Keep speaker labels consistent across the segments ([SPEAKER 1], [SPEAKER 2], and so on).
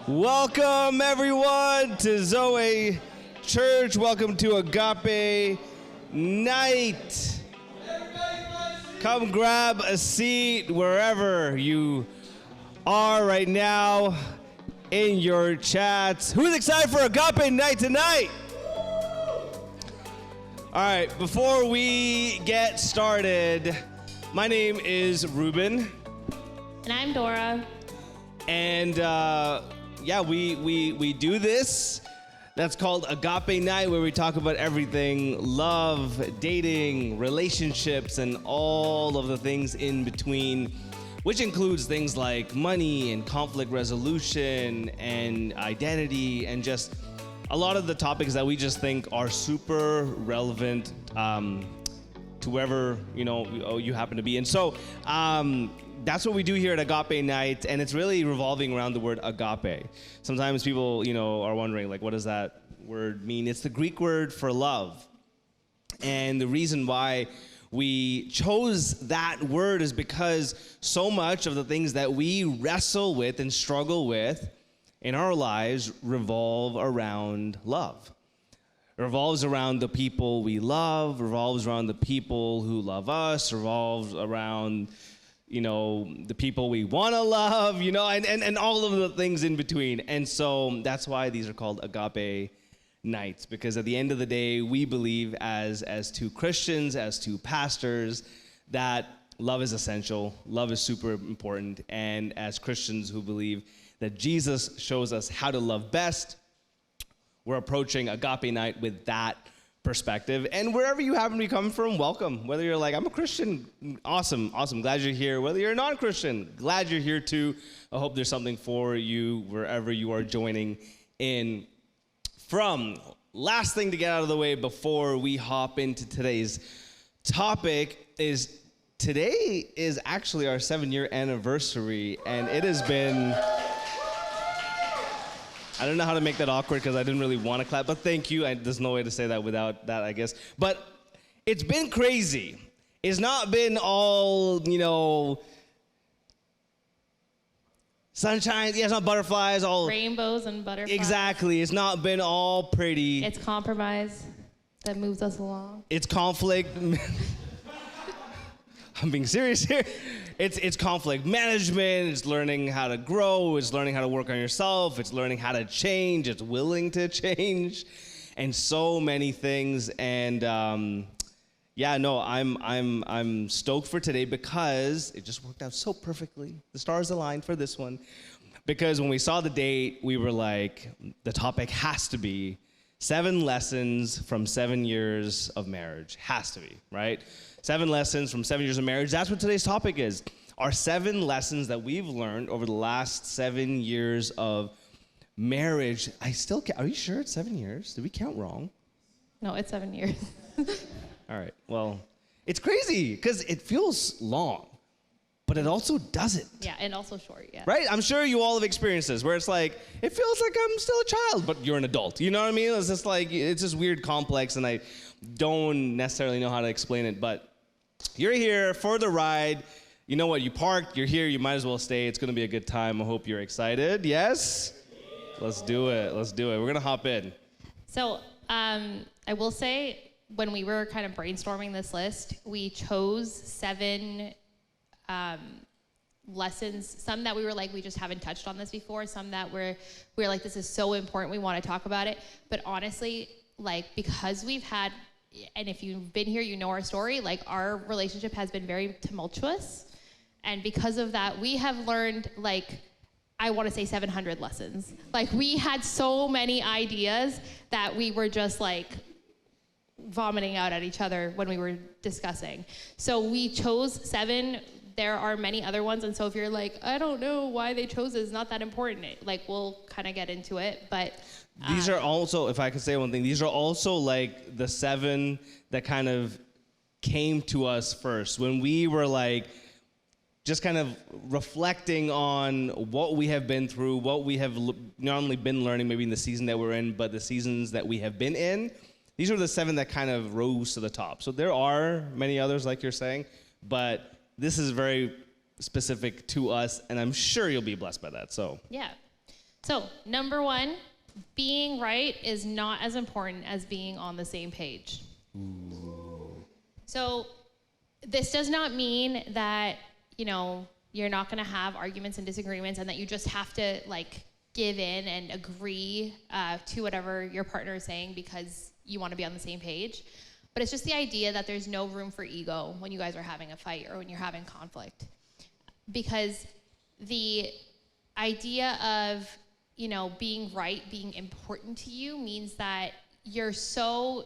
[SPEAKER 1] Welcome, everyone, to Zoe Church. Welcome to Agape Night. Come grab a seat wherever you are right now in your chats. Who's excited for Agape Night tonight? All right, before we get started, my name is Reuben.
[SPEAKER 2] And I'm Dora.
[SPEAKER 1] And we do this. That's called Agape Night, where we talk about everything: love, dating, relationships, and all of the things in between, which includes things like money and conflict resolution and identity and just a lot of the topics that we just think are super relevant to wherever you happen to be. And so that's what we do here at Agape Night, and it's really revolving around the word agape. Sometimes people, are wondering, like, what does that word mean? It's the Greek word for love. And the reason why we chose that word is because so much of the things that we wrestle with and struggle with in our lives revolve around love. It revolves around the people we love, revolves around the people who love us, revolves around the people we want to love, and all of the things in between. And so that's why these are called Agape Nights, because at the end of the day, we believe as two Christians, as two pastors, that love is essential, love is super important, and as Christians who believe that Jesus shows us how to love best, we're approaching Agape Night with that perspective. And wherever you happen to be coming from, welcome. Whether you're like, I'm a Christian, awesome, glad you're here. Whether you're a non-Christian, glad you're here too. I hope there's something for you wherever you are joining in from. Last thing to get out of the way before we hop into today's topic is today is actually our 7-year anniversary, and it has been... I don't know how to make that awkward because I didn't really want to clap, but thank you. There's no way to say that without that, I guess. But it's been crazy. It's not been all, sunshine. Yeah, it's not butterflies. All
[SPEAKER 2] rainbows and butterflies.
[SPEAKER 1] Exactly. It's not been all pretty.
[SPEAKER 2] It's compromise that moves us along.
[SPEAKER 1] It's conflict. I'm being serious here. It's conflict management, it's learning how to grow, it's learning how to work on yourself, it's learning how to change, it's willing to change, and so many things. And I'm stoked for today because it just worked out so perfectly. The stars aligned for this one. Because when we saw the date, we were like, the topic has to be 7 lessons from 7 years of marriage. Has to be, right? 7 lessons from 7 years of marriage. That's what today's topic is. Our 7 lessons that we've learned over the last 7 years of marriage. Are you sure it's 7 years? Did we count wrong?
[SPEAKER 2] No, it's 7 years.
[SPEAKER 1] All right. Well, it's crazy because it feels long, but it also doesn't.
[SPEAKER 2] Yeah, and also short, yeah.
[SPEAKER 1] Right? I'm sure you all have experienced this where it's like, it feels like I'm still a child, but you're an adult. You know what I mean? It's just like, it's just weird complex, and I don't necessarily know how to explain it, but you're here for the ride. You know what? You parked, you're here, you might as well stay. It's going to be a good time. I hope you're excited. Yes? Let's do it. We're going to hop in.
[SPEAKER 2] So I will say, when we were kind of brainstorming this list, we chose 7 lessons. Some that we were like, we just haven't touched on this before. Some that we were like, this is so important, we want to talk about it. But honestly, like, because we've had... And if you've been here, you know our story. Like, our relationship has been very tumultuous. And because of that, we have learned, like, I want to say 700 lessons. Like, we had so many ideas that we were just, like, vomiting out at each other when we were discussing. So we chose 7. There are many other ones. And so if you're like, I don't know why they chose it, it's not that important. Like, we'll kind of get into it. But...
[SPEAKER 1] These are also, if I could say one thing, these are also like the 7 that kind of came to us first when we were like just kind of reflecting on what we have been through, what we have not only been learning maybe in the season that we're in, but the seasons that we have been in. These are the 7 that kind of rose to the top. So there are many others, like you're saying, but this is very specific to us, and I'm sure you'll be blessed by that. So
[SPEAKER 2] yeah. So, number one, being right is not as important as being on the same page. Ooh. So, this does not mean that, you're not going to have arguments and disagreements and that you just have to, give in and agree to whatever your partner is saying because you want to be on the same page. But it's just the idea that there's no room for ego when you guys are having a fight or when you're having conflict. Because the idea of, being right, being important to you means that you're so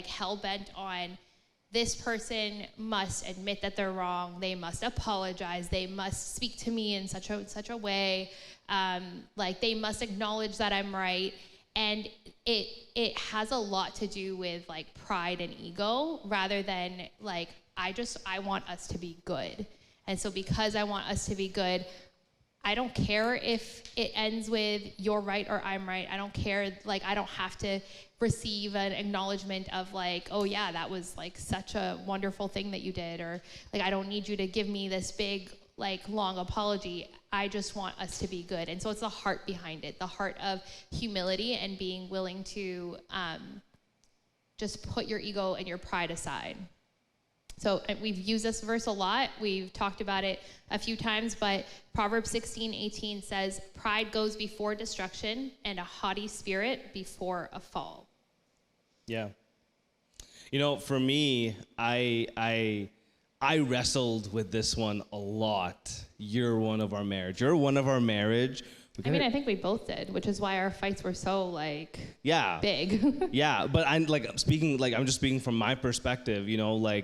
[SPEAKER 2] hell-bent on this person must admit that they're wrong. They must apologize. They must speak to me in such a way. They must acknowledge that I'm right. And it has a lot to do with pride and ego rather than I want us to be good. And so because I want us to be good, I don't care if it ends with you're right or I'm right. I don't care. I don't have to receive an acknowledgement of oh yeah, that was such a wonderful thing that you did, or I don't need you to give me this big long apology. I just want us to be good. And so it's the heart behind it, the heart of humility and being willing to just put your ego and your pride aside. So we've used this verse a lot. We've talked about it a few times, but Proverbs 16:18 says, pride goes before destruction and a haughty spirit before a fall.
[SPEAKER 1] Yeah. For me, I wrestled with this one a lot. You're one of our marriage. I
[SPEAKER 2] think we both did, which is why our fights were so big.
[SPEAKER 1] Yeah, but I'm just speaking from my perspective,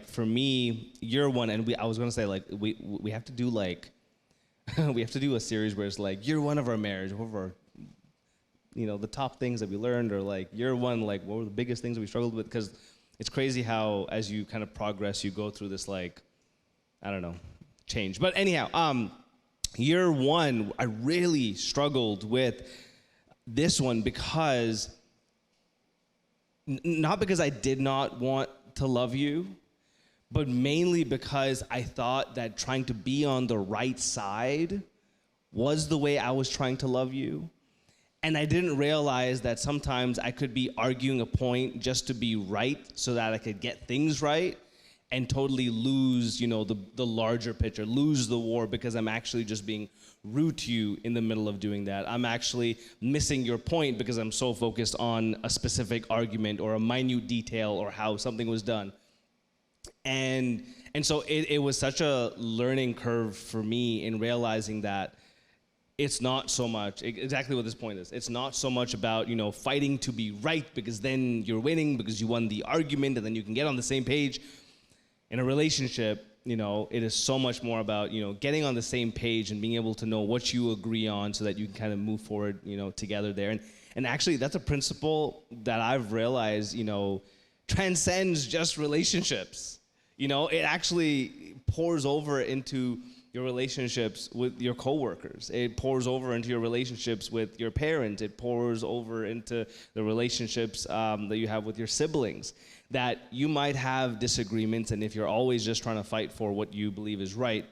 [SPEAKER 1] for me, you're one, and I was gonna say we have to do we have to do a series where it's you're one of our marriage, what were our, the top things that we learned, or you're one, what were the biggest things that we struggled with, because it's crazy how as you kind of progress, you go through this I don't know, change. But anyhow, year one, I really struggled with this one because, not because I did not want to love you, but mainly because I thought that trying to be on the right side was the way I was trying to love you. And I didn't realize that sometimes I could be arguing a point just to be right so that I could get things right, and totally lose, the larger picture, lose the war because I'm actually just being rude to you in the middle of doing that. I'm actually missing your point because I'm so focused on a specific argument or a minute detail or how something was done. And so it was such a learning curve for me in realizing that it's not so much, exactly what this point is, it's not so much about, fighting to be right because then you're winning because you won the argument and then you can get on the same page. In a relationship, it is so much more about, getting on the same page and being able to know what you agree on so that you can kind of move forward, together there. And actually, that's a principle that I've realized, transcends just relationships. It actually pours over into your relationships with your coworkers. It pours over into your relationships with your parents. It pours over into the relationships that you have with your siblings. That you might have disagreements, and if you're always just trying to fight for what you believe is right,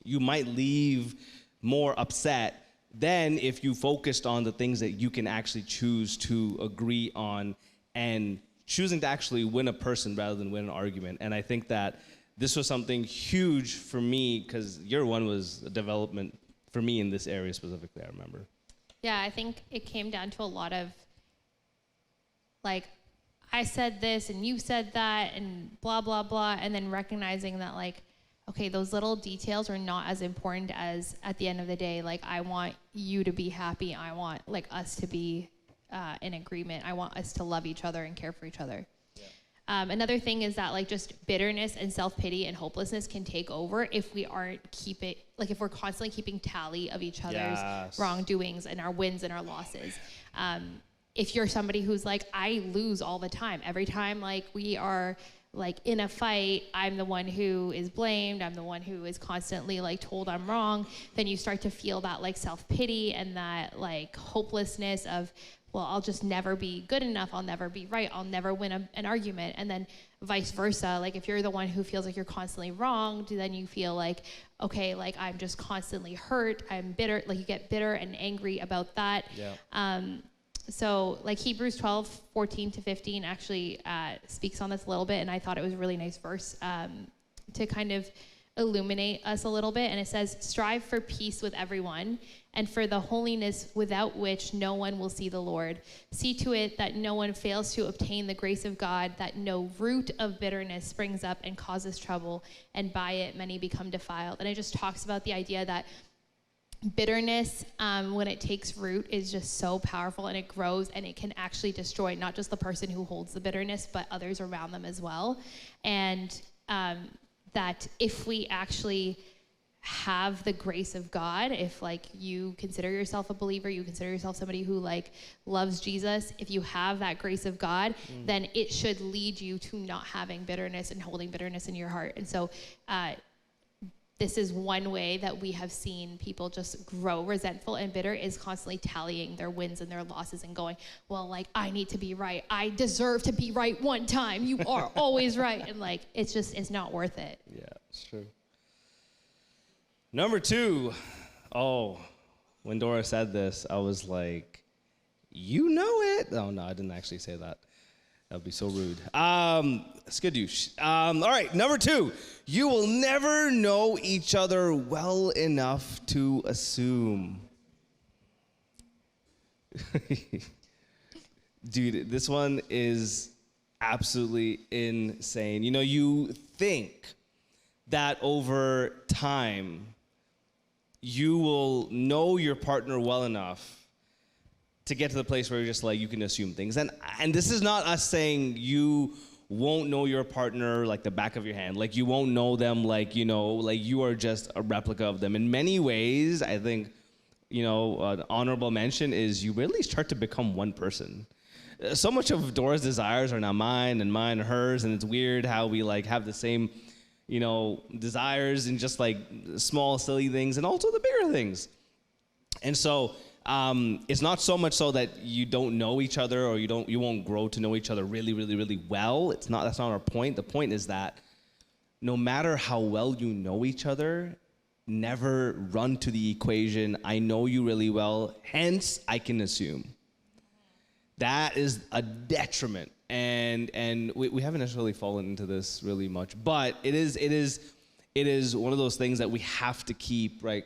[SPEAKER 1] you might leave more upset than if you focused on the things that you can actually choose to agree on and choosing to actually win a person rather than win an argument. And I think that this was something huge for me because year one was a development for me in this area specifically, I remember.
[SPEAKER 2] Yeah, I think it came down to a lot of I said this and you said that and blah, blah, blah. And then recognizing that okay, those little details are not as important as at the end of the day, I want you to be happy. I want us to be in agreement. I want us to love each other and care for each other. Yeah. Another thing is that just bitterness and self-pity and hopelessness can take over if we aren't if we're constantly keeping tally of each other's wrongdoings and our wins and our losses. If you're somebody who's I lose all the time, every time we are like in a fight, I'm the one who is blamed, I'm the one who is constantly like told I'm wrong, then you start to feel that like self-pity and that like hopelessness of, well, I'll just never be good enough, I'll never be right, I'll never win an argument. And then vice versa, like if you're the one who feels like you're constantly wronged, then you feel like, okay, like I'm just constantly hurt, I'm bitter, like you get bitter and angry about that.
[SPEAKER 1] Yeah.
[SPEAKER 2] So like Hebrews 12:14-15 actually speaks on this a little bit, and I thought it was a really nice verse to kind of illuminate us a little bit. And it says, strive for peace with everyone and for the holiness without which no one will see the Lord. See to it that no one fails to obtain the grace of God, that no root of bitterness springs up and causes trouble, and by it many become defiled. And it just talks about the idea that bitterness, when it takes root, is just so powerful, and it grows, and it can actually destroy not just the person who holds the bitterness, but others around them as well. And that if we actually have the grace of God, if like you consider yourself a believer, you consider yourself somebody who like loves Jesus, if you have that grace of God, then it should lead you to not having bitterness and holding bitterness in your heart. And so this is one way that we have seen people just grow resentful and bitter, is constantly tallying their wins and their losses and going, well, like, I need to be right. I deserve to be right one time. You are always right. And like, it's not worth it.
[SPEAKER 1] Yeah, it's true. Number 2, when Dora said this, I was like, you know it. Oh, no, I didn't actually say that. That would be so rude. Skadoosh. All right, number 2. You will never know each other well enough to assume. Dude, this one is absolutely insane. You know, you think that over time, you will know your partner well enough to get to the place where you're just like, you can assume things. And this is not us saying you won't know your partner like the back of your hand. Like you won't know them like, you know, like you are just a replica of them. In many ways, I think, you know, an honorable mention is you really start to become one person. So much of Dora's desires are now mine and hers, and it's weird how we like have the same, you know, desires and just like small, silly things and also the bigger things. And so, it's not so much so that you don't know each other or you won't grow to know each other really, really, really well. That's not our point. The point is that no matter how well you know each other, never run to the equation, I know you really well, hence I can assume. That is a detriment. And we haven't necessarily fallen into this really much, but it is one of those things that we have to keep right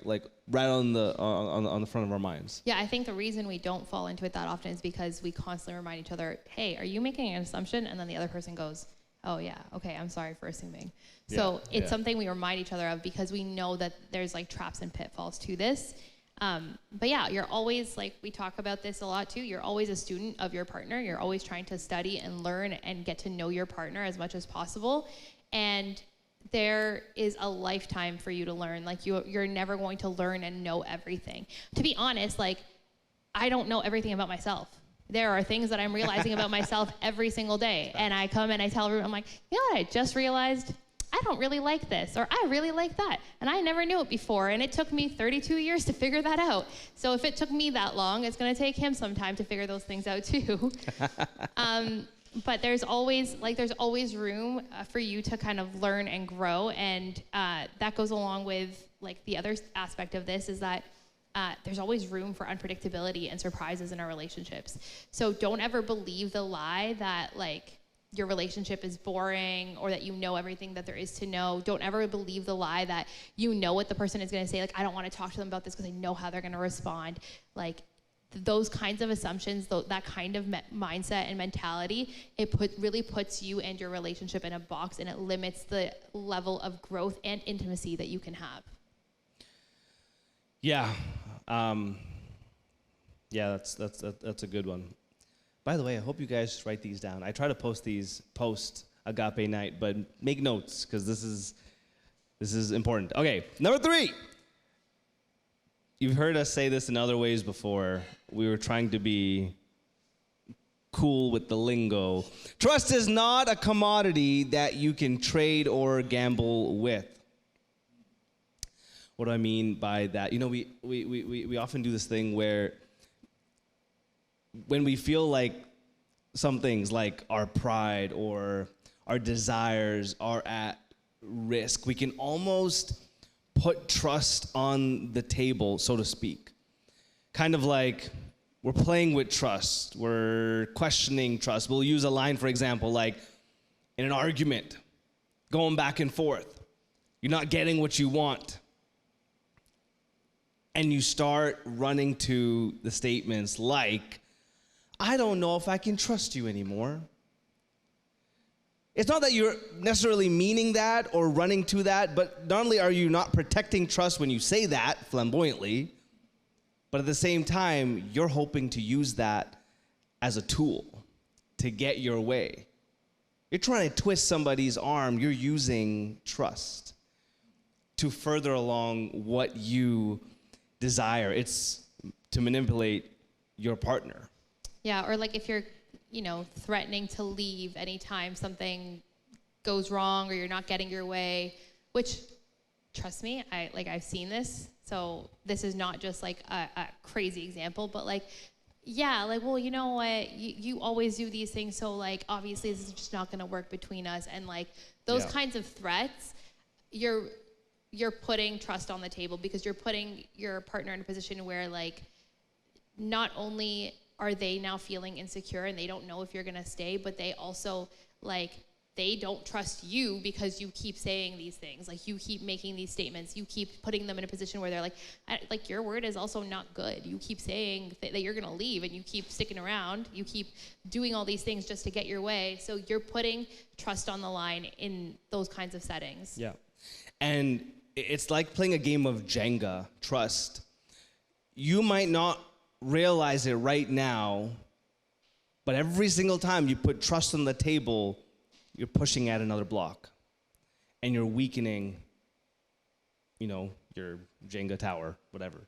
[SPEAKER 1] on the front of our minds.
[SPEAKER 2] Yeah, I think the reason we don't fall into it that often is because we constantly remind each other, hey, are you making an assumption? And then the other person goes, oh yeah, okay, I'm sorry for assuming. So it's something we remind each other of because we know that there's like traps and pitfalls to this. But yeah, you're always, like we talk about this a lot too, you're always a student of your partner. You're always trying to study and learn and get to know your partner as much as possible. And there is a lifetime for you to learn. Like you're never going to learn and know everything. To be honest, like I don't know everything about myself. There are things that I'm realizing about myself every single day. And I come and I tell everyone, I'm like, you know what I just realized? I don't really like this, or I really like that. And I never knew it before. And it took me 32 years to figure that out. So if it took me that long, it's going to take him some time to figure those things out too. But there's always room for you to kind of learn and grow. And that goes along with like the other aspect of this is that there's always room for unpredictability and surprises in our relationships. So don't ever believe the lie that like your relationship is boring or that you know everything that there is to know. Don't ever believe the lie that you know what the person is going to say. Like, I don't want to talk to them about this because I know how they're going to respond. Like, those kinds of assumptions, that kind of mindset and mentality, really puts you and your relationship in a box, and it limits the level of growth and intimacy that you can have.
[SPEAKER 1] Yeah. That's a good one. By the way, I hope you guys write these down. I try to post these post Agape Night, but make notes because this is important. Okay, number 3. You've heard us say this in other ways before. We were trying to be cool with the lingo. Trust is not a commodity that you can trade or gamble with. What do I mean by that? You know, we often do this thing where when we feel like some things like our pride or our desires are at risk, we can almost put trust on the table, so to speak. Kind of like we're playing with trust, we're questioning trust. We'll use a line, for example, like in an argument, going back and forth, you're not getting what you want. And you start running to the statements like, I don't know if I can trust you anymore. It's not that you're necessarily meaning that or running to that, but not only are you not protecting trust when you say that flamboyantly, but at the same time, you're hoping to use that as a tool to get your way. You're trying to twist somebody's arm. You're using trust to further along what you desire. It's to manipulate your partner.
[SPEAKER 2] Yeah, or like if you're, threatening to leave anytime something goes wrong or you're not getting your way, which, trust me, I've seen this. So this is not just like a crazy example, but well, you know what, you always do these things, so like obviously this is just not going to work between us, and like those kinds of threats, you're putting trust on the table because you're putting your partner in a position where like not only are they now feeling insecure and they don't know if you're going to stay, but they also they don't trust you because you keep saying these things. Like you keep making these statements. You keep putting them in a position where they're like your word is also not good. You keep saying that you're going to leave and you keep sticking around. You keep doing all these things just to get your way. So you're putting trust on the line in those kinds of settings.
[SPEAKER 1] Yeah. And it's like playing a game of Jenga, trust. You might not realize it right now, but every single time you put trust on the table, you're pushing at another block and you're weakening, your Jenga tower, whatever.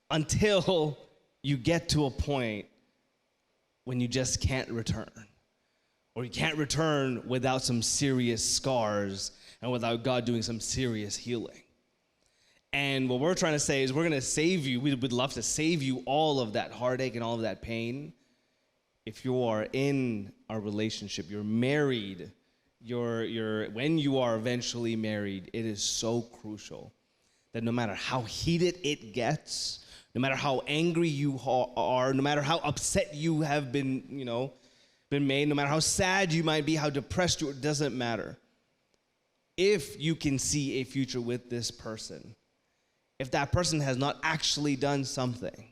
[SPEAKER 1] Until you get to a point when you just can't return. Or you can't return without some serious scars and without God doing some serious healing. And what we're trying to say is we're going to save you. We would love to save you all of that heartache and all of that pain. If you are in a relationship, you're married, when you are eventually married, it is so crucial that no matter how heated it gets, no matter how angry you are, no matter how upset you have been made, no matter how sad you might be, how depressed you are, it doesn't matter. If you can see a future with this person, if that person has not actually done something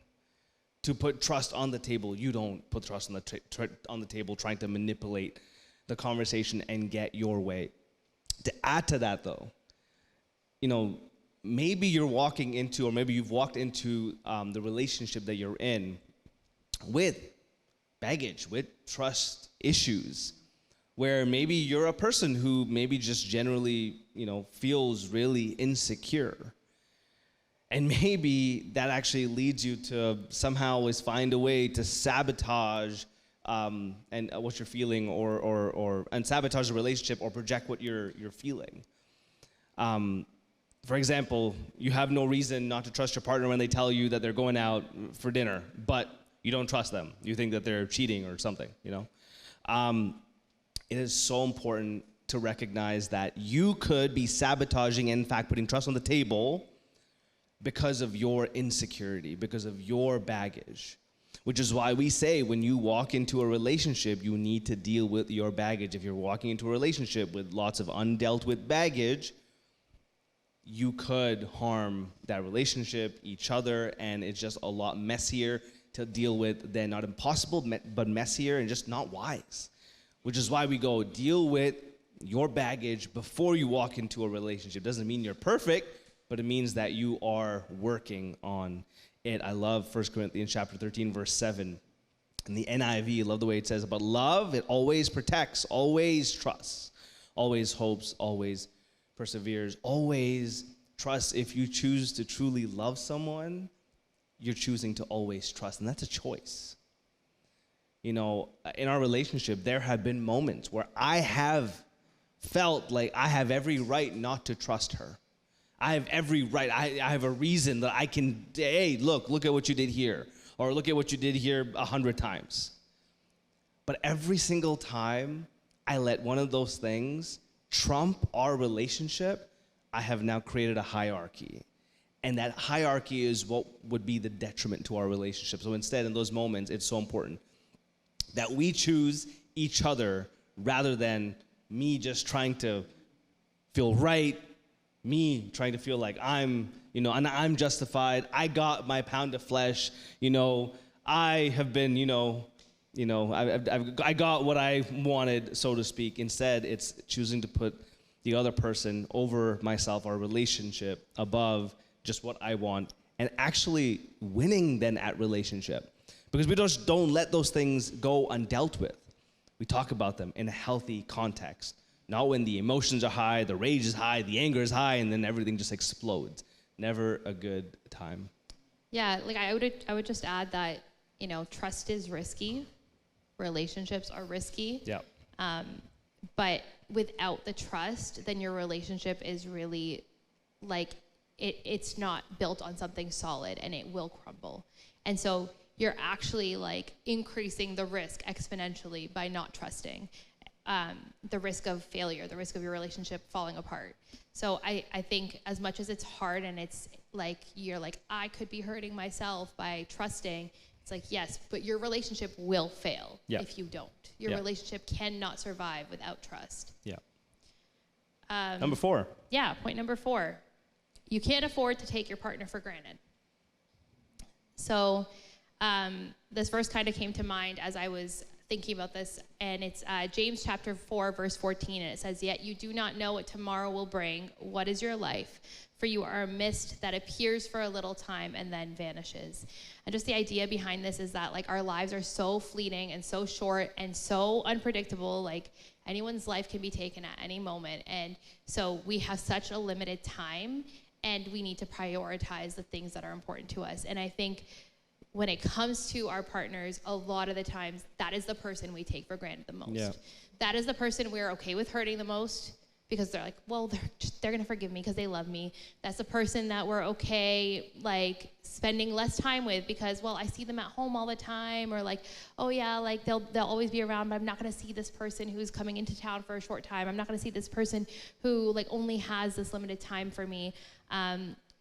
[SPEAKER 1] to put trust on the table, you don't put trust on the table trying to manipulate the conversation and get your way. To add to that, though, maybe you're walking into, or maybe you've walked into the relationship that you're in with baggage, with trust issues, where maybe you're a person who maybe just generally, feels really insecure. And maybe that actually leads you to somehow always find a way to sabotage and what you're feeling, and sabotage the relationship or project what you're feeling. For example, you have no reason not to trust your partner when they tell you that they're going out for dinner, but you don't trust them. You think that they're cheating or something. It is so important to recognize that you could be sabotaging and, in fact, putting trust on the table because of your insecurity, because of your baggage, which is why we say when you walk into a relationship, you need to deal with your baggage. If you're walking into a relationship with lots of undealt with baggage, you could harm that relationship, each other, and it's just a lot messier to deal with than, not impossible, but messier and just not wise, which is why we go deal with your baggage before you walk into a relationship. Doesn't mean you're perfect, but it means that you are working on it. I love 1 Corinthians chapter 13, verse 7. In the NIV, I love the way it says about love. It always protects, always trusts, always hopes, always perseveres, always trusts. If you choose to truly love someone, you're choosing to always trust, and that's a choice. in our relationship, there have been moments where I have felt like I have every right not to trust her. I have every right. I have a reason that I can, hey, look at what you did here, or look at what you did here 100 times. But every single time I let one of those things trump our relationship, I have now created a hierarchy. And that hierarchy is what would be the detriment to our relationship. So instead, in those moments, it's so important that we choose each other rather than me just trying to feel right, me trying to feel like I'm justified. I got my pound of flesh. I have been, I got what I wanted, so to speak. Instead, it's choosing to put the other person over myself, our relationship, above just what I want, and actually winning then at relationship. Because we just don't let those things go undealt with. We talk about them in a healthy context, not when the emotions are high, the rage is high, the anger is high, and then everything just explodes. Never a good time.
[SPEAKER 2] Yeah, like I would just add that, trust is risky. Relationships are risky.
[SPEAKER 1] Yeah.
[SPEAKER 2] But without the trust, then your relationship is really like, it's not built on something solid, and it will crumble. And so you're actually like increasing the risk exponentially by not trusting. The risk of failure, the risk of your relationship falling apart. So I think as much as it's hard and it's like, you're like, I could be hurting myself by trusting, it's like, yes, but your relationship will fail if you don't. Your relationship cannot survive without trust.
[SPEAKER 1] Yeah. Number 4.
[SPEAKER 2] Yeah, point number 4. You can't afford to take your partner for granted. So this verse kind of came to mind as I was thinking about this, and it's James chapter 4, verse 14, and it says, "Yet you do not know what tomorrow will bring. What is your life? For you are a mist that appears for a little time and then vanishes." And just the idea behind this is that like our lives are so fleeting and so short and so unpredictable. Like anyone's life can be taken at any moment, and so we have such a limited time, and we need to prioritize the things that are important to us. And I think when it comes to our partners, a lot of the times, that is the person we take for granted the most.
[SPEAKER 1] Yeah.
[SPEAKER 2] That is the person we're okay with hurting the most, because they're like, well, they're gonna forgive me because they love me. That's the person that we're okay like spending less time with because, well, I see them at home all the time, or like, oh yeah, like they'll always be around, but I'm not gonna see this person who's coming into town for a short time. I'm not gonna see this person who like only has this limited time for me.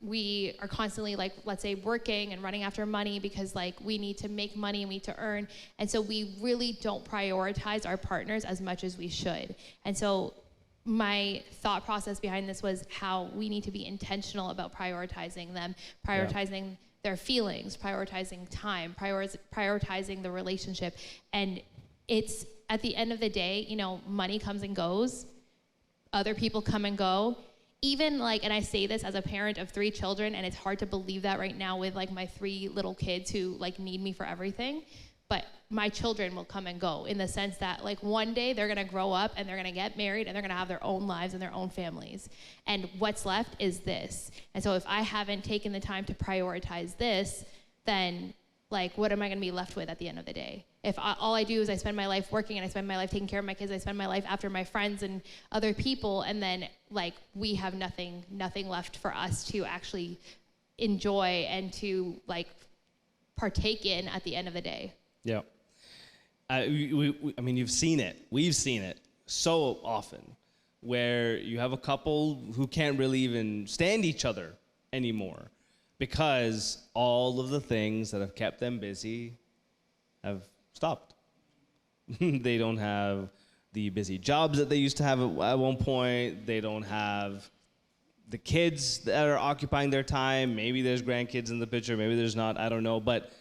[SPEAKER 2] We are constantly like, let's say, working and running after money because like we need to make money and we need to earn. And so we really don't prioritize our partners as much as we should. And so my thought process behind this was how we need to be intentional about prioritizing them, prioritizing their feelings, prioritizing time, prioritizing the relationship. And it's at the end of the day, money comes and goes, other people come and go. Even like, and I say this as a parent of 3 children, and it's hard to believe that right now with like my 3 little kids who like need me for everything, but my children will come and go in the sense that like one day they're gonna grow up and they're gonna get married and they're gonna have their own lives and their own families. And what's left is this. And so if I haven't taken the time to prioritize this, then like what am I gonna be left with at the end of the day? If all I do is I spend my life working and I spend my life taking care of my kids, I spend my life after my friends and other people, and then like we have nothing left for us to actually enjoy and to like partake in at the end of the day.
[SPEAKER 1] Yeah. I mean, you've seen it. We've seen it so often where you have a couple who can't really even stand each other anymore because all of the things that have kept them busy have stopped. They don't have the busy jobs that they used to have at one point. They don't have the kids that are occupying their time. Maybe there's grandkids in the picture, maybe there's not, I don't know, but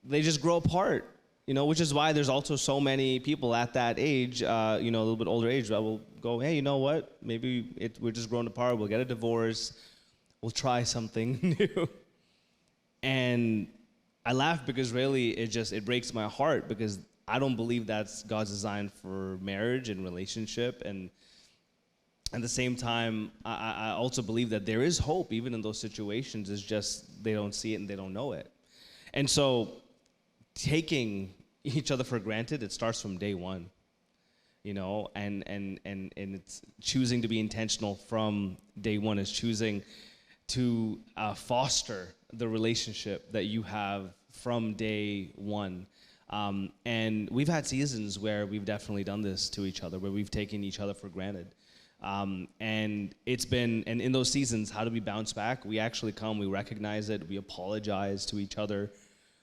[SPEAKER 1] they just grow apart, which is why there's also so many people at that age, a little bit older age, that will go, hey, you know what? Maybe we're just growing apart. We'll get a divorce. We'll try something new. And I laugh because really it breaks my heart because I don't believe that's God's design for marriage and relationship. And at the same time, I also believe that there is hope even in those situations. It's just they don't see it and they don't know it. And so taking, each other for granted, it starts from day one. And it's choosing to be intentional from day one, is choosing to foster the relationship that you have from day one. And we've had seasons where we've definitely done this to each other, where we've taken each other for granted. And in those seasons, how do we bounce back? We actually we recognize it, we apologize to each other.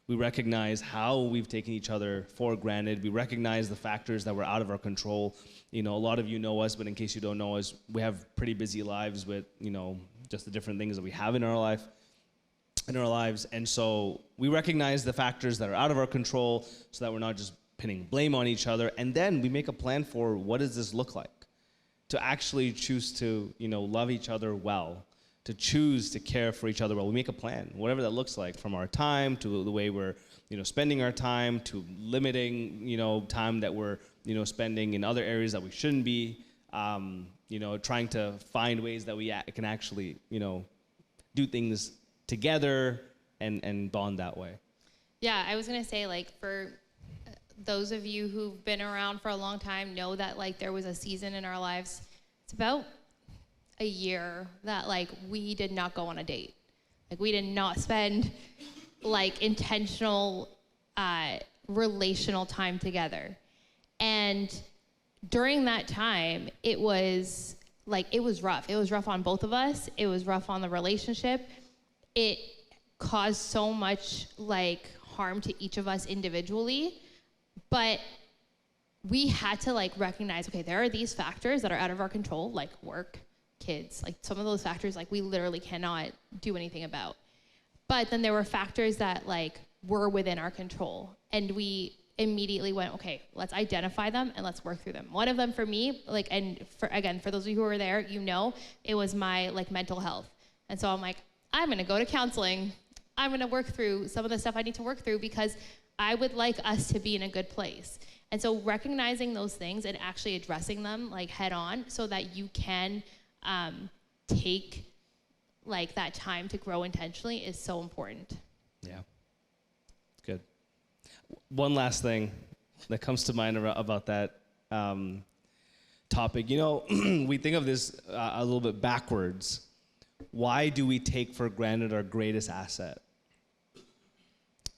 [SPEAKER 1] We recognize how we've taken each other for granted. We recognize the factors that were out of our control. A lot of you know us, but in case you don't know us, we have pretty busy lives with, just the different things that we have in our lives. And so we recognize the factors that are out of our control so that we're not just pinning blame on each other. And then we make a plan for, what does this look like? To actually choose to, love each other well, to choose to care for each other well. We make a plan, whatever that looks like, from our time to the way we're, spending our time, to limiting, time that we're, spending in other areas that we shouldn't be, trying to find ways that we can actually, do things together and bond that way.
[SPEAKER 2] Yeah, I was gonna say, for those of you who've been around for a long time know that there was a season in our lives, it's about a year, that we did not go on a date. We did not spend intentional relational time together. And during that time, it was rough. It was rough on both of us. It was rough on the relationship. It caused so much harm to each of us individually. But we had to recognize, okay, there are these factors that are out of our control, like work, kids, some of those factors we literally cannot do anything about. But then there were factors that were within our control, and we immediately went, okay, let's identify them and let's work through them. One of them for me, for those of you who were there, it was my mental health. And so I'm gonna go to counseling. I'm gonna work through some of the stuff I need to work through, because I would like us to be in a good place. And so recognizing those things and actually addressing them head on, so that you can take that time to grow intentionally, is so important. Yeah.
[SPEAKER 1] Good. One last thing that comes to mind about that topic. We think of this a little bit backwards. Why do we take for granted our greatest asset?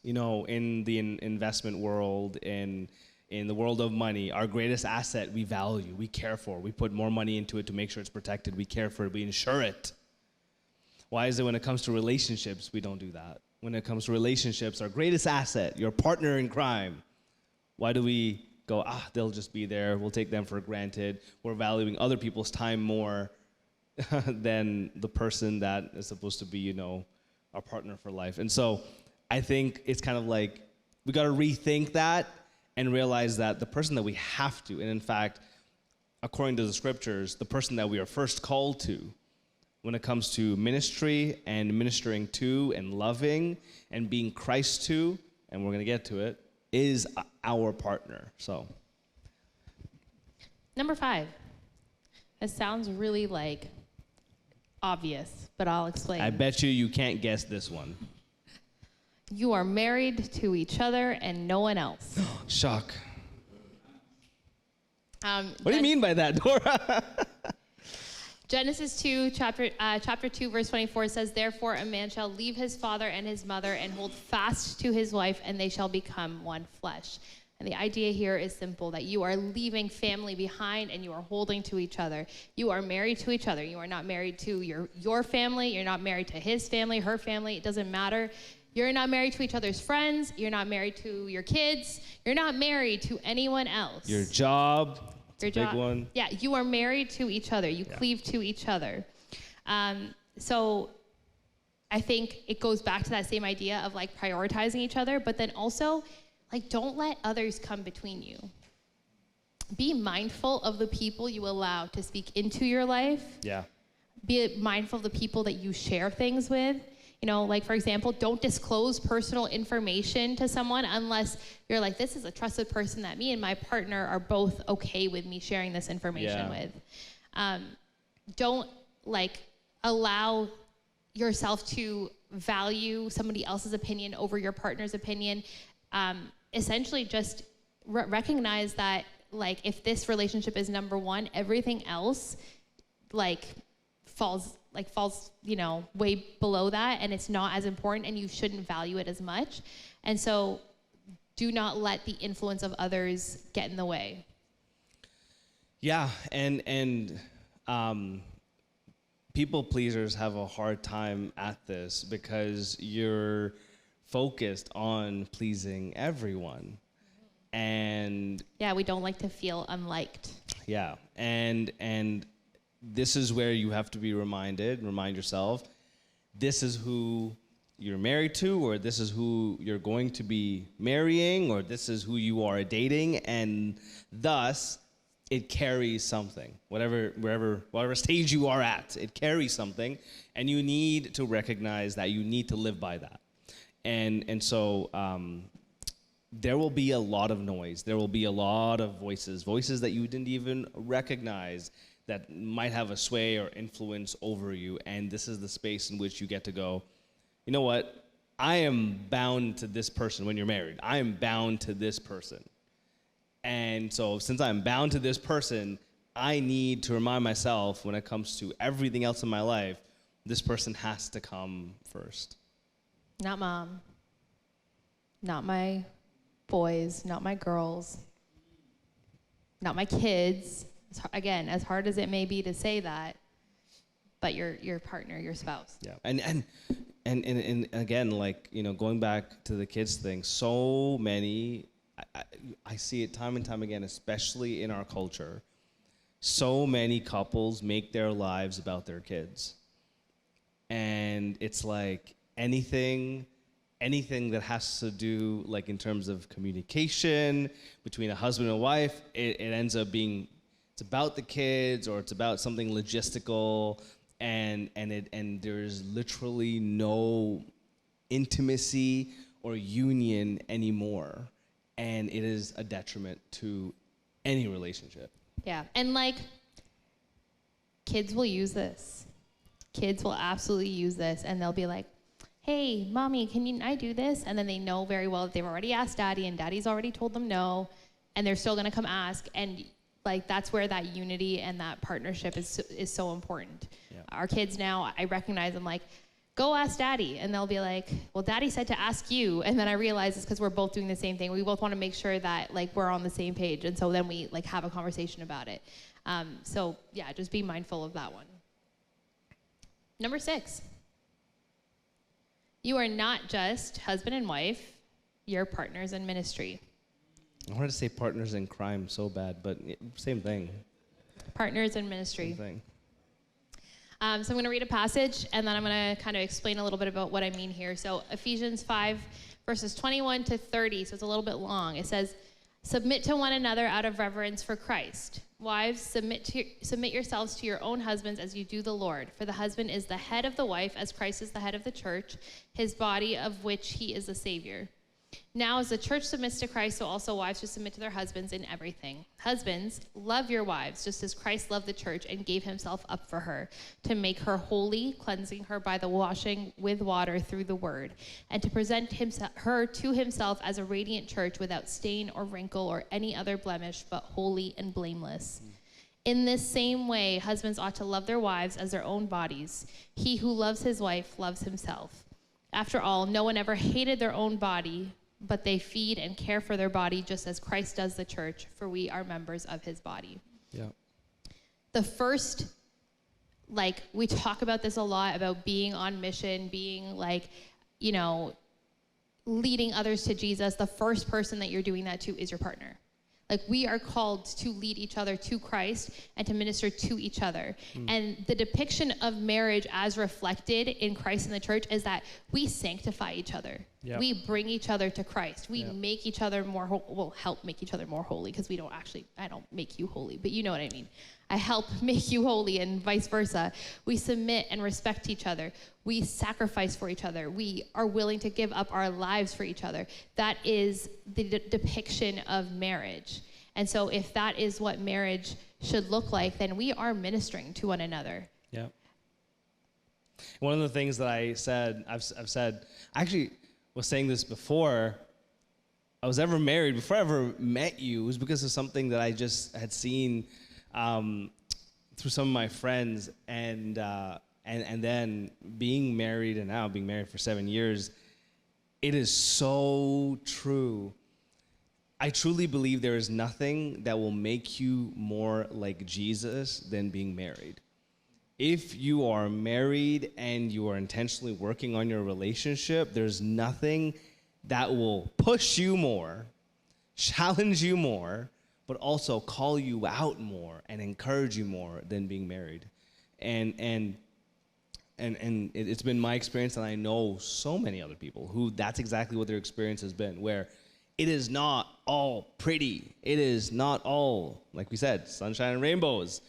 [SPEAKER 1] In the investment world, in the world of money, our greatest asset we value, we care for. We put more money into it to make sure it's protected. We care for it. We insure it. Why is it when it comes to relationships, we don't do that? When it comes to relationships, our greatest asset, your partner in crime, why do we go, they'll just be there, we'll take them for granted, we're valuing other people's time more than the person that is supposed to be, our partner for life? And so I think it's kind of we got to rethink that and realize that the person that we have to, and in fact, according to the scriptures, the person that we are first called to when it comes to ministry and ministering to and loving and being Christ to, and we're going to get to it, is our partner. So,
[SPEAKER 2] number 5. It sounds really obvious, but I'll explain.
[SPEAKER 1] I bet you can't guess this one.
[SPEAKER 2] You are married to each other and no one else.
[SPEAKER 1] Shock. What do you mean by that, Dora?
[SPEAKER 2] Genesis 2, chapter 2, verse 24 says, "Therefore a man shall leave his father and his mother and hold fast to his wife, and they shall become one flesh." And the idea here is simple, that you are leaving family behind and you are holding to each other. You are married to each other. You are not married to your family. You're not married to his family, her family. It doesn't matter. You're not married to each other's friends. You're not married to your kids. You're not married to anyone else.
[SPEAKER 1] Your job. Big one.
[SPEAKER 2] Yeah, you are married to each other. You cleave to each other. So I think it goes back to that same idea of prioritizing each other, but then also don't let others come between you. Be mindful of the people you allow to speak into your life.
[SPEAKER 1] Yeah.
[SPEAKER 2] Be mindful of the people that you share things with. For example, don't disclose personal information to someone unless you're this is a trusted person that me and my partner are both okay with me sharing this information with. Don't allow yourself to value somebody else's opinion over your partner's opinion. essentially just recognize that, like, if this relationship is number one, everything else, like, falls, you know, way below that, and it's not as important, and you shouldn't value it as much. And so do not let the influence of others get in the way.
[SPEAKER 1] Yeah, and people pleasers have a hard time at this because you're focused on pleasing everyone. And
[SPEAKER 2] yeah, we don't like to feel unliked.
[SPEAKER 1] Yeah, and this is where you have to be remind yourself, this is who you're married to, or this is who you're going to be marrying, or this is who you are dating, and thus it carries something. Whatever stage you are at, it carries something, and you need to recognize that you need to live by that. And so there will be a lot of noise. There will be a lot of voices that you didn't even recognize that might have a sway or influence over you. And this is the space in which you get to go, you know what? I am bound to this person when you're married. I am bound to this person. And so since I'm bound to this person, I need to remind myself when it comes to everything else in my life, this person has to come first.
[SPEAKER 2] Not mom, not my boys, not my girls, not my kids. Again, as hard as it may be to say that, but your partner, your spouse.
[SPEAKER 1] Yeah, and again, like, you know, going back to the kids thing, so many, I see it time and time again, especially in our culture. So many couples make their lives about their kids, and it's like anything that has to do, like, in terms of communication between a husband and wife, it ends up being, it's about the kids, or it's about something logistical, and there's literally no intimacy or union anymore, and it is a detriment to any relationship.
[SPEAKER 2] Yeah, and like, kids will use this. Kids will absolutely use this, and they'll be like, hey, mommy, can I do this? And then they know very well that they've already asked daddy, and daddy's already told them no, and they're still gonna come ask, and like, that's where that unity and that partnership is so important. Yeah. Our kids now, I recognize them, like, go ask daddy, and they'll be like, well, daddy said to ask you, and then I realize it's because we're both doing the same thing. We both want to make sure that, like, we're on the same page, and so then we, like, have a conversation about it. So yeah, just be mindful of that one. Number 6. You are not just husband and wife, you're partners in ministry.
[SPEAKER 1] I wanted to say partners in crime so bad, but same thing.
[SPEAKER 2] Partners in ministry.
[SPEAKER 1] Same thing.
[SPEAKER 2] So I'm going to read a passage, and then I'm going to kind of explain a little bit about what I mean here. So Ephesians 5, verses 21 to 30, so it's a little bit long. It says, submit to one another out of reverence for Christ. Wives, submit yourselves to your own husbands as you do the Lord. For the husband is the head of the wife, as Christ is the head of the church, his body, of which he is the Savior. Now, as the church submits to Christ, so also wives should submit to their husbands in everything. Husbands, love your wives, just as Christ loved the church and gave himself up for her, to make her holy, cleansing her by the washing with water through the word, and to present her to himself as a radiant church without stain or wrinkle or any other blemish, but holy and blameless. In this same way, husbands ought to love their wives as their own bodies. He who loves his wife loves himself. After all, no one ever hated their own body, but they feed and care for their body just as Christ does the church, for we are members of his body. Yeah. The first, like, we talk about this a lot, about being on mission, being, like, you know, leading others to Jesus. The first person that you're doing that to is your partner. Like, we are called to lead each other to Christ and to minister to each other. And the depiction of marriage as reflected in Christ and the church is that we sanctify each other. Yep. We bring each other to Christ. We make each other more, help make each other more holy, because I don't make you holy, but you know what I mean. I help make you holy, and vice versa. We submit and respect each other. We sacrifice for each other. We are willing to give up our lives for each other. That is the depiction of marriage. And so if that is what marriage should look like, then we are ministering to one another.
[SPEAKER 1] Yeah. One of the things that I've said, I actually was saying this before, I was ever married, before I ever met you, it was because of something that I just had seen through some of my friends, and then being married, and now being married for 7 years, it is so true. I truly believe there is nothing that will make you more like Jesus than being married. If you are married and you are intentionally working on your relationship, there's nothing that will push you more, challenge you more, but also call you out more and encourage you more than being married. And it's been my experience, and I know so many other people who that's exactly what their experience has been, where it is not all pretty. It is not all, like we said, sunshine and rainbows.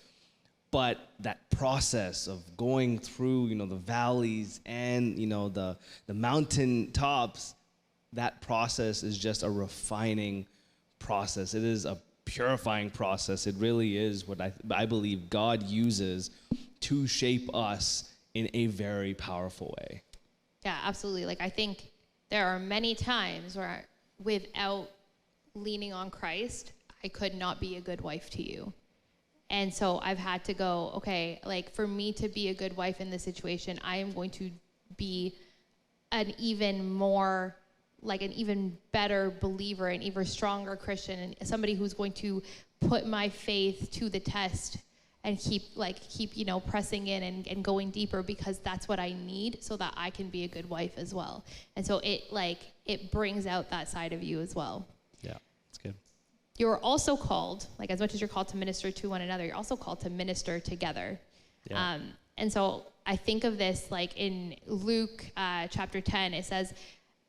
[SPEAKER 1] But that process of going through, the valleys and, the mountain tops, that process is just a refining process. It is a purifying process. It really is what I believe God uses to shape us in a very powerful way.
[SPEAKER 2] Yeah, absolutely. Like, I think there are many times where without leaning on Christ, I could not be a good wife to you. And so I've had to go, okay, like, for me to be a good wife in this situation, I am going to be an even better believer, an even stronger Christian, and somebody who's going to put my faith to the test and keep pressing in and going deeper, because that's what I need so that I can be a good wife as well. And so it brings out that side of you as well.
[SPEAKER 1] Yeah, it's good.
[SPEAKER 2] You're also called, like, as much as you're called to minister to one another, you're also called to minister together.
[SPEAKER 1] Yeah.
[SPEAKER 2] And so I think of this like in Luke chapter 10, it says,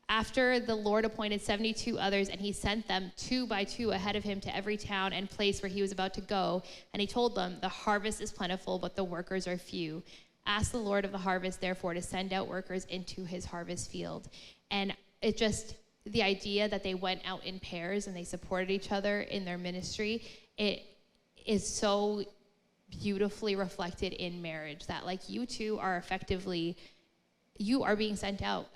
[SPEAKER 2] after the Lord appointed 72 others, and he sent them 2 by 2 ahead of him to every town and place where he was about to go. And he told them, the harvest is plentiful, but the workers are few. Ask the Lord of the harvest, therefore, to send out workers into his harvest field. And it just, the idea that they went out in pairs and they supported each other in their ministry, it is so beautifully reflected in marriage, that like you two are effectively, you are being sent out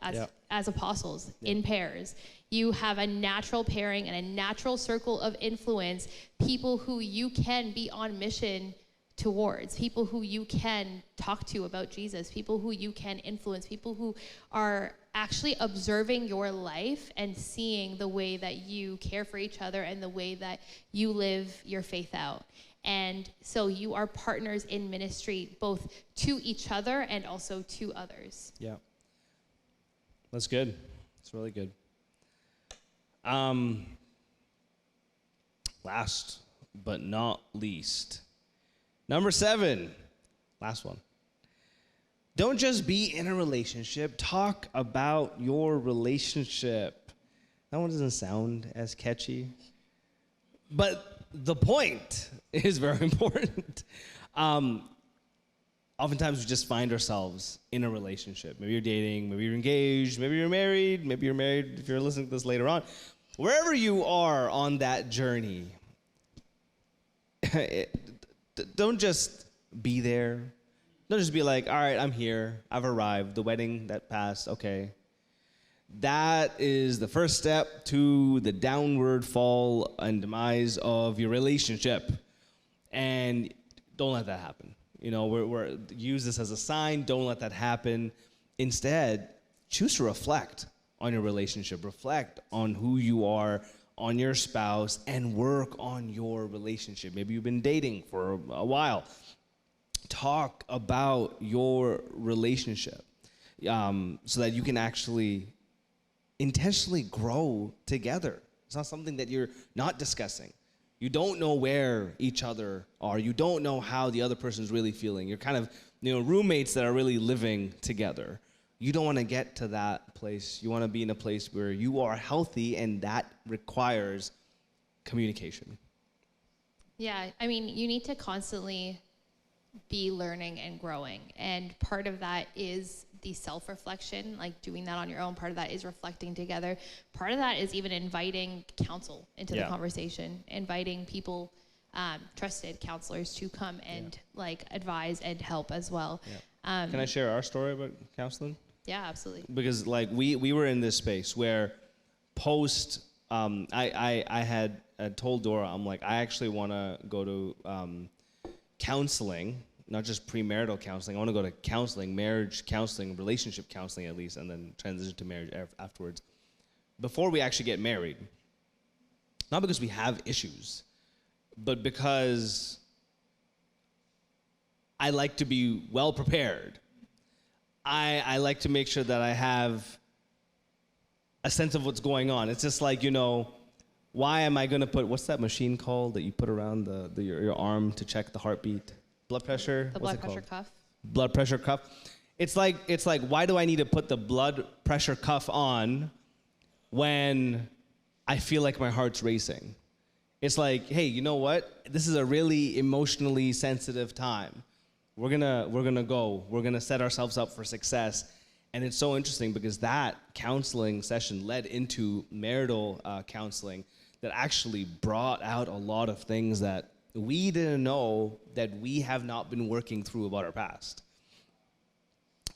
[SPEAKER 2] as apostles in pairs. You have a natural pairing and a natural circle of influence, people who you can be on mission towards, people who you can talk to about Jesus, people who you can influence, people who are actually observing your life and seeing the way that you care for each other and the way that you live your faith out. And so you are partners in ministry, both to each other and also to others.
[SPEAKER 1] Yeah. That's good. It's really good. Last but not least, number 7, last one. Don't just be in a relationship, talk about your relationship. That one doesn't sound as catchy, but the point is very important. Oftentimes we just find ourselves in a relationship. Maybe you're dating, maybe you're engaged, maybe you're married if you're listening to this later on. Wherever you are on that journey, don't just be there. Don't just be like, all right, I'm here, I've arrived, the wedding that passed, okay. That is the first step to the downward fall and demise of your relationship. And don't let that happen. We're use this as a sign. Don't let that happen. Instead, choose to reflect on your relationship. Reflect on who you are, on your spouse, and work on your relationship. Maybe you've been dating for a while. Talk about your relationship so that you can actually intentionally grow together. It's not something that you're not discussing. You don't know where each other are. You don't know how the other person's really feeling. You're kind of, roommates that are really living together. You don't want to get to that place. You want to be in a place where you are healthy, and that requires communication.
[SPEAKER 2] Yeah, I mean, you need to constantly be learning and growing. And part of that is the self-reflection, like doing that on your own. Part of that is reflecting together. Part of that is even inviting counsel into the conversation, inviting people, trusted counselors to come and advise and help as well.
[SPEAKER 1] Yeah. Can I share our story about counseling?
[SPEAKER 2] Yeah, absolutely.
[SPEAKER 1] Because we were in this space where post I had told Dora, I'm like, I actually want to go to counseling, not just premarital counseling. I want to go to counseling, marriage counseling, relationship counseling at least, and then transition to marriage afterwards, before we actually get married. Not because we have issues, but because I like to be well prepared. I like to make sure that I have a sense of what's going on. It's just like, why am I going to put, what's that machine called that you put around your arm to check the heartbeat? Blood pressure?
[SPEAKER 2] The blood pressure cuff.
[SPEAKER 1] Blood pressure cuff. It's like, why do I need to put the blood pressure cuff on when I feel like my heart's racing? It's like, hey, you know what? This is a really emotionally sensitive time. We're gonna go. We're gonna set ourselves up for success. And it's so interesting because that counseling session led into marital counseling that actually brought out a lot of things that we didn't know that we have not been working through about our past.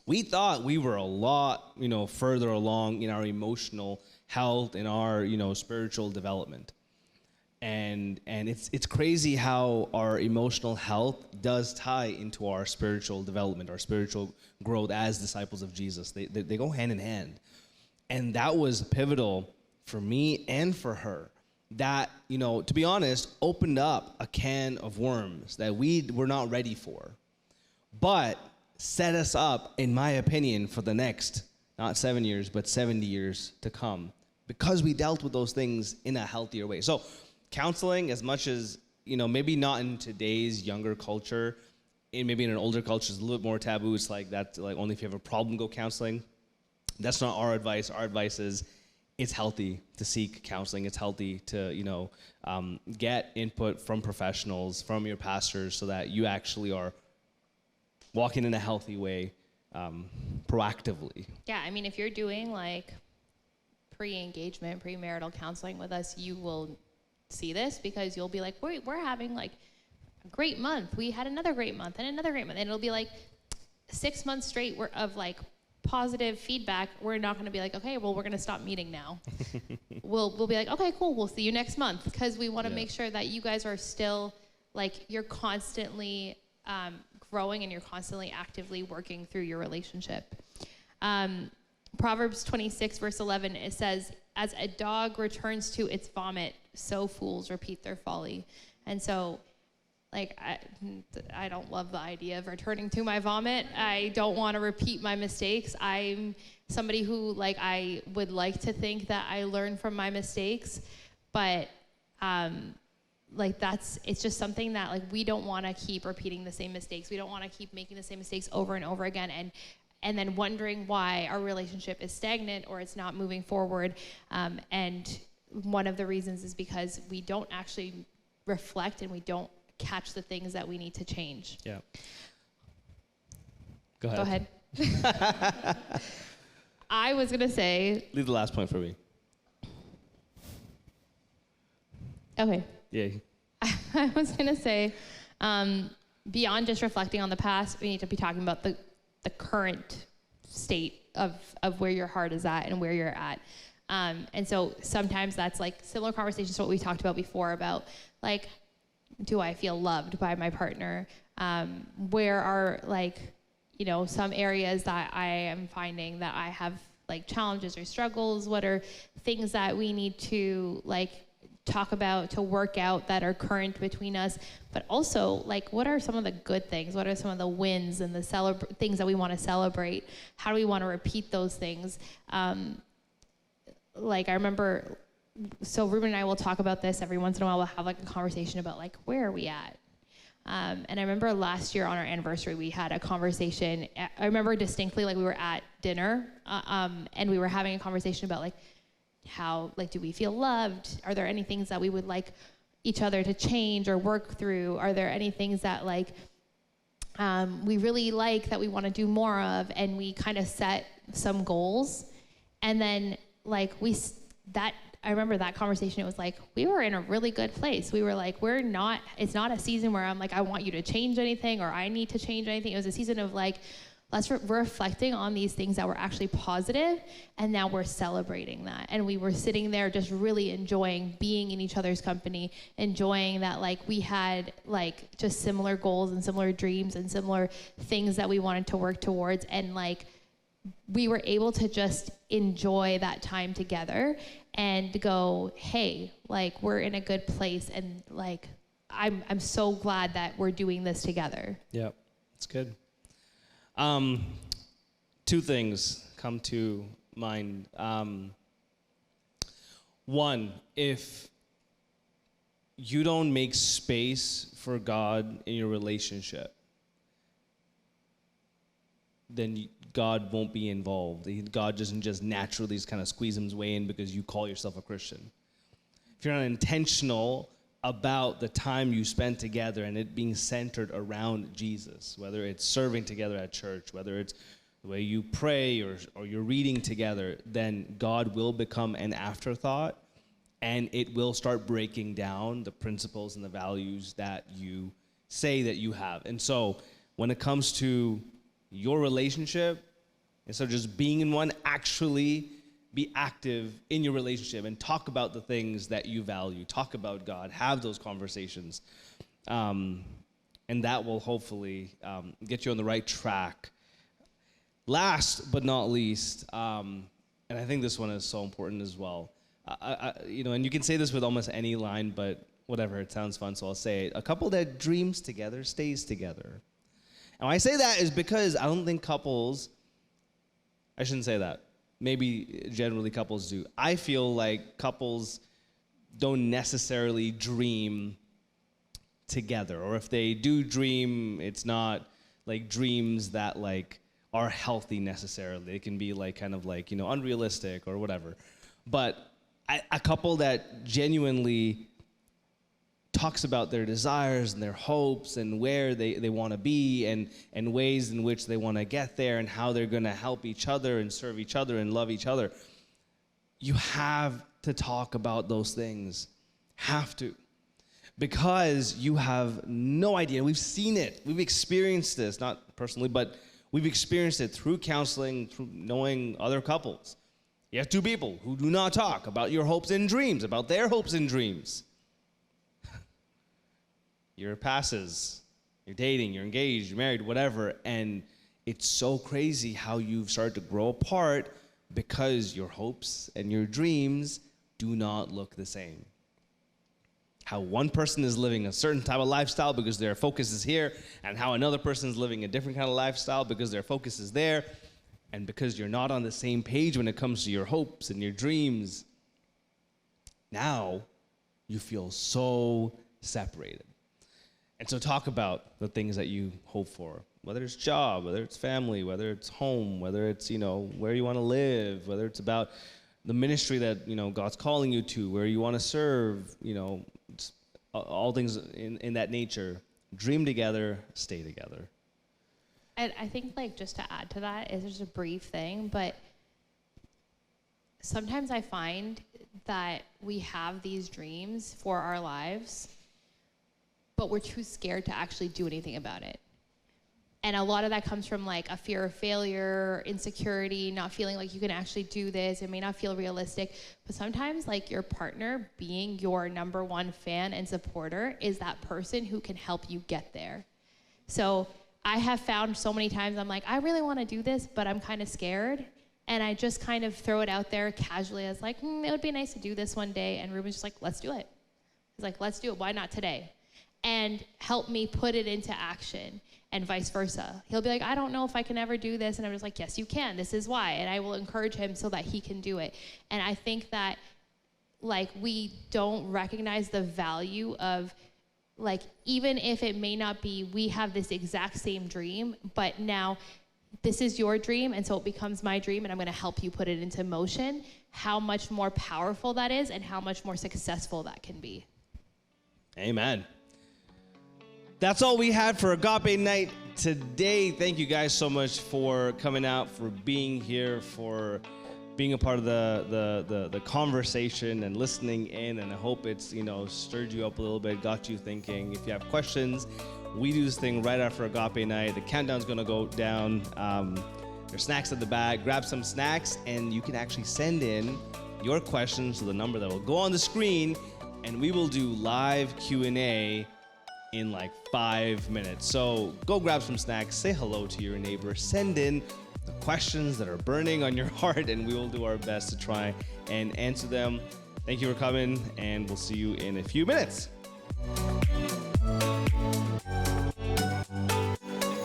[SPEAKER 1] We thought we were a lot, further along in our emotional health, in our, spiritual development. And it's crazy how our emotional health does tie into our spiritual development, our spiritual growth as disciples of Jesus. They go hand in hand. And that was pivotal for me and for her. That, to be honest, opened up a can of worms that we were not ready for. But set us up, in my opinion, for the next, not 7 years, but 70 years to come. Because we dealt with those things in a healthier way. So counseling, as much as, maybe not in today's younger culture, maybe in an older culture, it's a little bit more taboo. It's like that, like only if you have a problem, go counseling. That's not our advice. Our advice is it's healthy to seek counseling. It's healthy to, get input from professionals, from your pastors, so that you actually are walking in a healthy way, proactively.
[SPEAKER 2] Yeah, I mean, if you're doing like pre-engagement, premarital counseling with us, you will see this because you'll be like, we're having like a great month. We had another great month and another great month. And it'll be like 6 months straight of like positive feedback. We're not going to be like, okay, well, we're going to stop meeting now. We'll be like, okay, cool. We'll see you next month, because we want to make sure that you guys are still like, you're constantly growing and you're constantly actively working through your relationship. Proverbs 26 verse 11, it says, as a dog returns to its vomit, so fools repeat their folly. And so, like, I don't love the idea of returning to my vomit. I don't want to repeat my mistakes. I'm somebody who, like, I would like to think that I learn from my mistakes, but like it's just something that, like, we don't want to keep repeating the same mistakes. We don't want to keep making the same mistakes over and over again, and then wondering why our relationship is stagnant or it's not moving forward. And one of the reasons is because we don't actually reflect and we don't catch the things that we need to change.
[SPEAKER 1] Yeah. Go ahead.
[SPEAKER 2] I was going to say...
[SPEAKER 1] Leave the last point for me.
[SPEAKER 2] Okay.
[SPEAKER 1] Yeah.
[SPEAKER 2] I was going to say, beyond just reflecting on the past, we need to be talking about the current state of where your heart is at and where you're at. And so sometimes that's like similar conversations to what we talked about before about, like, do I feel loved by my partner? Where are, like, some areas that I am finding that I have, like, challenges or struggles? What are things that we need to, like, talk about, to work out, that are current between us? But also, like, what are some of the good things? What are some of the wins and the things that we want to celebrate? How do we want to repeat those things? Like, I remember, so Reuben and I will talk about this every once in a while. We'll have, like, a conversation about, like, where are we at? And I remember last year on our anniversary, we had a conversation. I remember distinctly, like, we were at dinner, and we were having a conversation about, like, how, like, do we feel loved? Are there any things that we would like each other to change or work through? Are there any things that, like, we really like that we want to do more of? And we kind of set some goals. And then, like, I remember that conversation, it was like, we were in a really good place. We were like, it's not a season where I'm like, I want you to change anything or I need to change anything. It was a season of, like, we're reflecting on these things that were actually positive, and now we're celebrating that. And we were sitting there just really enjoying being in each other's company, enjoying that like we had like just similar goals and similar dreams and similar things that we wanted to work towards, and like we were able to just enjoy that time together and go, hey, like we're in a good place, and like I'm so glad that we're doing this together.
[SPEAKER 1] Yep, it's good. Two things come to mind. One, if you don't make space for God in your relationship, then God won't be involved. God doesn't just naturally just kind of squeeze his way in because you call yourself a Christian. If you're not intentional about the time you spend together and it being centered around Jesus, whether it's serving together at church, whether it's the way you pray or you're reading together, then God will become an afterthought, and it will start breaking down the principles and the values that you say that you have. And so when it comes to your relationship, instead of just being in one, actually be active in your relationship and talk about the things that you value. Talk about God. Have those conversations. And that will hopefully get you on the right track. Last but not least, and I think this one is so important as well, and you can say this with almost any line, but whatever, it sounds fun, so I'll say it. A couple that dreams together stays together. And why I say that is because I don't think I shouldn't say that. Maybe generally couples do. I feel like couples don't necessarily dream together. Or if they do dream, it's not like dreams that like are healthy necessarily. It can be like kind of like, unrealistic or whatever. But a couple that genuinely talks about their desires and their hopes and where they want to be and ways in which they want to get there and how they're going to help each other and serve each other and love each other. You have to talk about those things. Have to. Because you have no idea. We've seen it. We've experienced this, not personally, but we've experienced it through counseling, through knowing other couples. You have two people who do not talk about your hopes and dreams, about their hopes and dreams. Year passes, you're dating, you're engaged, you're married, whatever, and it's so crazy how you've started to grow apart because your hopes and your dreams do not look the same. How one person is living a certain type of lifestyle because their focus is here, and how another person is living a different kind of lifestyle because their focus is there, and because you're not on the same page when it comes to your hopes and your dreams, now you feel so separated. And so talk about the things that you hope for, whether it's job, whether it's family, whether it's home, whether it's, where you want to live, whether it's about the ministry that, God's calling you to, where you want to serve, all things in that nature. Dream together, stay together.
[SPEAKER 2] And I think just to add to that is just a brief thing, but sometimes I find that we have these dreams for our lives, but we're too scared to actually do anything about it. And a lot of that comes from a fear of failure, insecurity, not feeling like you can actually do this. It may not feel realistic, but sometimes your partner being your number one fan and supporter is that person who can help you get there. So I have found so many times I'm like, I really want to do this, but I'm kind of scared. And I just kind of throw it out there casually as it would be nice to do this one day. And Reuben's just like, let's do it. He's like, let's do it. Why not today? And help me put it into action, and vice versa. He'll be like, I don't know if I can ever do this. And I'm just like, yes, you can. This is why. And I will encourage him so that he can do it. And I think that we don't recognize the value of even if it may not be, we have this exact same dream, but now this is your dream, and so it becomes my dream, and I'm going to help you put it into motion, how much more powerful that is and how much more successful that can be.
[SPEAKER 1] Amen. That's all we had for Agape Night today. Thank you guys so much for coming out, for being here, for being a part of the conversation and listening in, and I hope it's, stirred you up a little bit, got you thinking. If you have questions, we do this thing right after Agape Night. The countdown's gonna go down. There's snacks at the back. Grab some snacks, and you can actually send in your questions to the number that will go on the screen, and we will do live Q&A in like 5 minutes. So go grab some snacks, say hello to your neighbor, send in the questions that are burning on your heart, and we will do our best to try and answer them. Thank you for coming, and we'll see you in a few minutes.